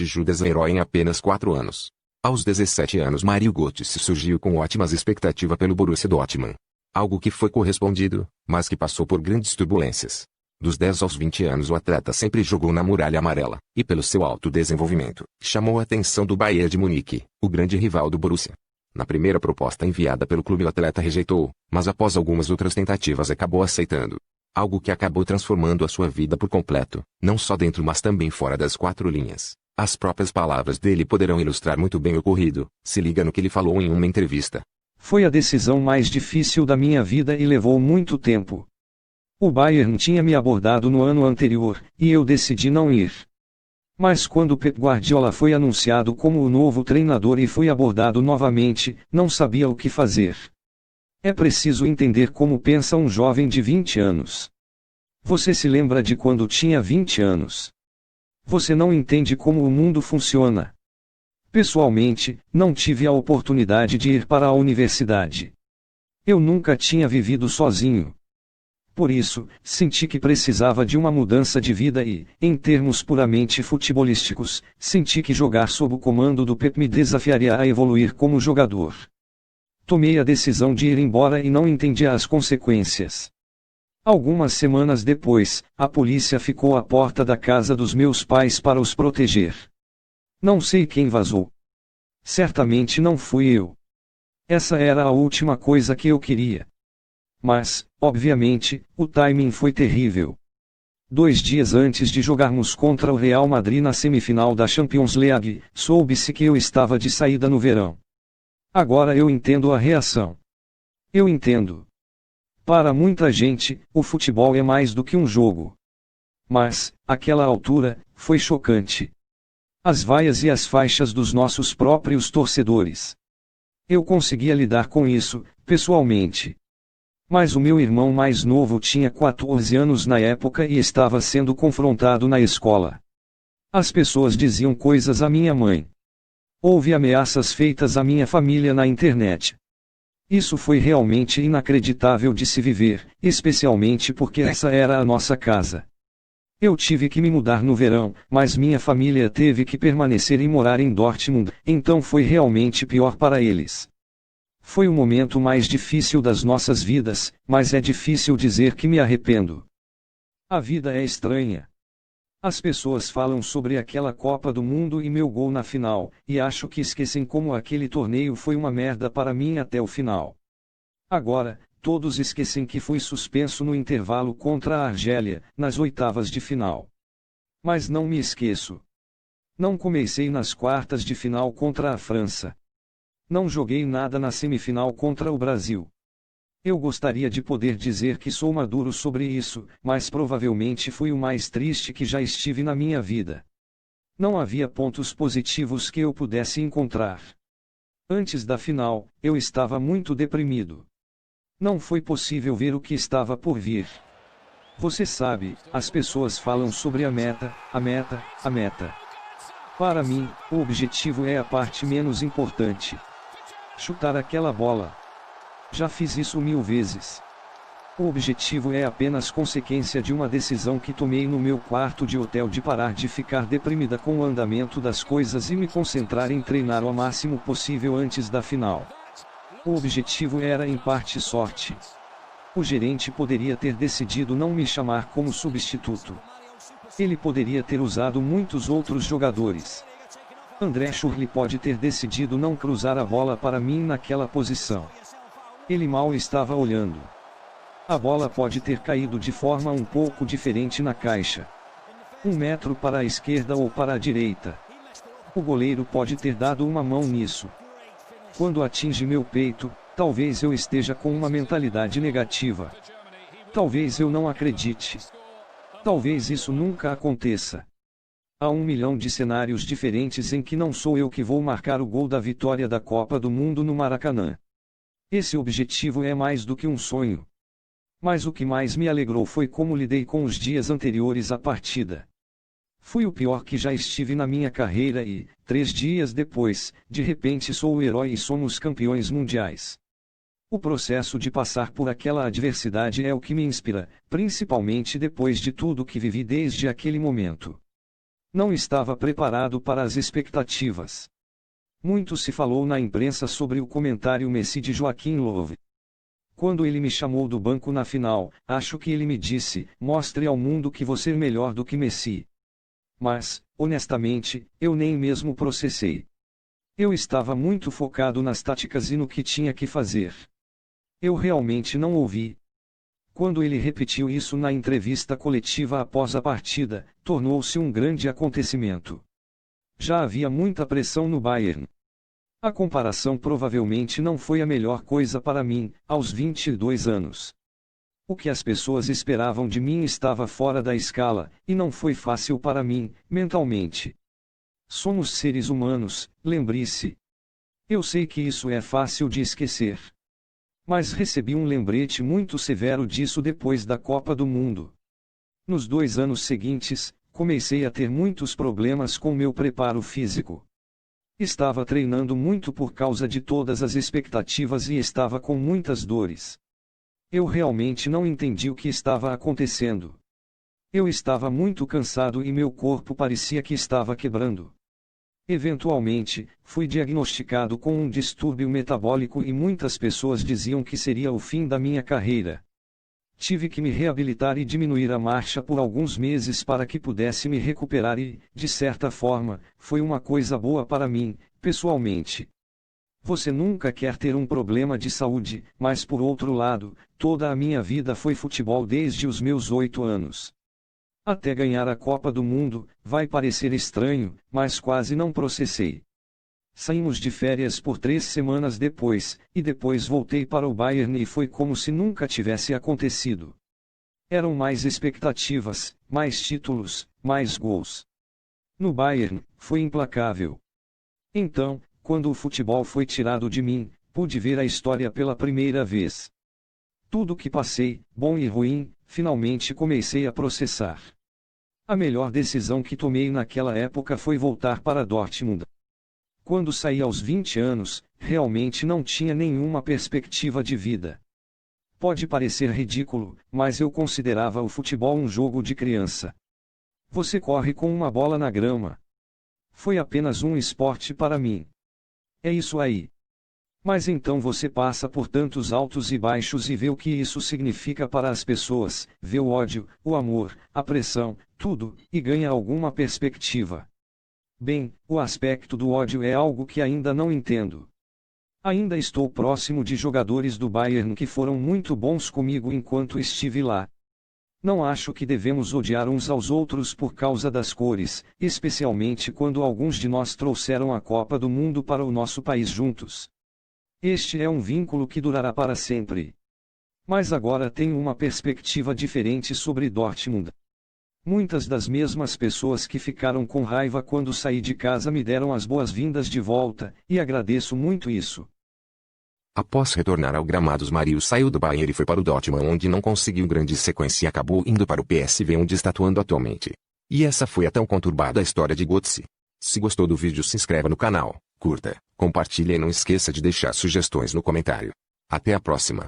de Judas é herói em apenas 4 anos. Aos 17 anos Mário Götze surgiu com ótimas expectativas pelo Borussia Dortmund. Algo que foi correspondido, mas que passou por grandes turbulências. Dos 10 aos 20 anos o atleta sempre jogou na Muralha Amarela, e pelo seu alto desenvolvimento, chamou a atenção do Bayern de Munique, o grande rival do Borussia. Na primeira proposta enviada pelo clube o atleta rejeitou, mas após algumas outras tentativas acabou aceitando. Algo que acabou transformando a sua vida por completo, não só dentro mas também fora das 4 linhas. As próprias palavras dele poderão ilustrar muito bem o ocorrido. Se liga no que ele falou em uma entrevista. Foi a decisão mais difícil da minha vida e levou muito tempo. O Bayern tinha me abordado no ano anterior, e eu decidi não ir. Mas quando Pep Guardiola foi anunciado como o novo treinador e foi abordado novamente, não sabia o que fazer. É preciso entender como pensa um jovem de 20 anos. Você se lembra de quando tinha 20 anos? Você não entende como o mundo funciona. Pessoalmente, não tive a oportunidade de ir para a universidade. Eu nunca tinha vivido sozinho. Por isso, senti que precisava de uma mudança de vida e, em termos puramente futebolísticos, senti que jogar sob o comando do Pep me desafiaria a evoluir como jogador. Tomei a decisão de ir embora e não entendia as consequências. Algumas semanas depois, a polícia ficou à porta da casa dos meus pais para os proteger. Não sei quem vazou. Certamente não fui eu. Essa era a última coisa que eu queria. Mas, obviamente, o timing foi terrível. 2 dias antes de jogarmos contra o Real Madrid na semifinal da Champions League, soube-se que eu estava de saída no verão. Agora eu entendo a reação. Eu entendo. Para muita gente, o futebol é mais do que um jogo. Mas, àquela altura, foi chocante. As vaias e as faixas dos nossos próprios torcedores. Eu conseguia lidar com isso, pessoalmente. Mas o meu irmão mais novo tinha 14 anos na época e estava sendo confrontado na escola. As pessoas diziam coisas à minha mãe. Houve ameaças feitas à minha família na internet. Isso foi realmente inacreditável de se viver, especialmente porque essa era a nossa casa. Eu tive que me mudar no verão, mas minha família teve que permanecer e morar em Dortmund, então foi realmente pior para eles. Foi o momento mais difícil das nossas vidas, mas é difícil dizer que me arrependo. A vida é estranha. As pessoas falam sobre aquela Copa do Mundo e meu gol na final, e acho que esquecem como aquele torneio foi uma merda para mim até o final. Agora, todos esquecem que fui suspenso no intervalo contra a Argélia, nas oitavas de final. Mas não me esqueço. Não comecei nas quartas de final contra a França. Não joguei nada na semifinal contra o Brasil. Eu gostaria de poder dizer que sou maduro sobre isso, mas provavelmente fui o mais triste que já estive na minha vida. Não havia pontos positivos que eu pudesse encontrar. Antes da final, eu estava muito deprimido. Não foi possível ver o que estava por vir. Você sabe, as pessoas falam sobre a meta, a meta, a meta. Para mim, o objetivo é a parte menos importante. Chutar aquela bola. Já fiz isso 1000 vezes. O objetivo é apenas consequência de uma decisão que tomei no meu quarto de hotel de parar de ficar deprimida com o andamento das coisas e me concentrar em treinar o máximo possível antes da final. O objetivo era em parte sorte. O gerente poderia ter decidido não me chamar como substituto. Ele poderia ter usado muitos outros jogadores. André Schürrle pode ter decidido não cruzar a bola para mim naquela posição. Ele mal estava olhando. A bola pode ter caído de forma um pouco diferente na caixa. 1 metro para a esquerda ou para a direita. O goleiro pode ter dado uma mão nisso. Quando atinge meu peito, talvez eu esteja com uma mentalidade negativa. Talvez eu não acredite. Talvez isso nunca aconteça. Há 1 milhão de cenários diferentes em que não sou eu que vou marcar o gol da vitória da Copa do Mundo no Maracanã. Esse objetivo é mais do que um sonho. Mas o que mais me alegrou foi como lidei com os dias anteriores à partida. Fui o pior que já estive na minha carreira e, 3 dias depois, de repente sou o herói e somos campeões mundiais. O processo de passar por aquela adversidade é o que me inspira, principalmente depois de tudo que vivi desde aquele momento. Não estava preparado para as expectativas. Muito se falou na imprensa sobre o comentário Messi de Joaquim Löw. Quando ele me chamou do banco na final, acho que ele me disse: mostre ao mundo que você é melhor do que Messi. Mas, honestamente, eu nem mesmo processei. Eu estava muito focado nas táticas e no que tinha que fazer. Eu realmente não ouvi. Quando ele repetiu isso na entrevista coletiva após a partida, tornou-se um grande acontecimento. Já havia muita pressão no Bayern. A comparação provavelmente não foi a melhor coisa para mim, aos 22 anos. O que as pessoas esperavam de mim estava fora da escala, e não foi fácil para mim, mentalmente. Somos seres humanos, lembre-se. Eu sei que isso é fácil de esquecer. Mas recebi um lembrete muito severo disso depois da Copa do Mundo. Nos 2 anos seguintes, comecei a ter muitos problemas com meu preparo físico. Estava treinando muito por causa de todas as expectativas e estava com muitas dores. Eu realmente não entendi o que estava acontecendo. Eu estava muito cansado e meu corpo parecia que estava quebrando. Eventualmente, fui diagnosticado com um distúrbio metabólico e muitas pessoas diziam que seria o fim da minha carreira. Tive que me reabilitar e diminuir a marcha por alguns meses para que pudesse me recuperar e, de certa forma, foi uma coisa boa para mim, pessoalmente. Você nunca quer ter um problema de saúde, mas por outro lado, toda a minha vida foi futebol desde os meus 8 anos. Até ganhar a Copa do Mundo, vai parecer estranho, mas quase não processei. Saímos de férias por 3 semanas depois, e depois voltei para o Bayern e foi como se nunca tivesse acontecido. Eram mais expectativas, mais títulos, mais gols. No Bayern, foi implacável. Então, quando o futebol foi tirado de mim, pude ver a história pela primeira vez. Tudo que passei, bom e ruim, finalmente comecei a processar. A melhor decisão que tomei naquela época foi voltar para Dortmund. Quando saí aos 20 anos, realmente não tinha nenhuma perspectiva de vida. Pode parecer ridículo, mas eu considerava o futebol um jogo de criança. Você corre com uma bola na grama. Foi apenas um esporte para mim. É isso aí. Mas então você passa por tantos altos e baixos e vê o que isso significa para as pessoas, vê o ódio, o amor, a pressão, tudo, e ganha alguma perspectiva. Bem, o aspecto do ódio é algo que ainda não entendo. Ainda estou próximo de jogadores do Bayern que foram muito bons comigo enquanto estive lá. Não acho que devemos odiar uns aos outros por causa das cores, especialmente quando alguns de nós trouxeram a Copa do Mundo para o nosso país juntos. Este é um vínculo que durará para sempre. Mas agora tenho uma perspectiva diferente sobre Dortmund. Muitas das mesmas pessoas que ficaram com raiva quando saí de casa me deram as boas-vindas de volta, e agradeço muito isso. Após retornar ao gramado, Mario saiu do Bayern e foi para o Dortmund, onde não conseguiu grande sequência e acabou indo para o PSV, onde está atuando atualmente. E essa foi a tão conturbada história de Götze. Se gostou do vídeo, se inscreva no canal, curta, compartilhe e não esqueça de deixar sugestões no comentário. Até a próxima.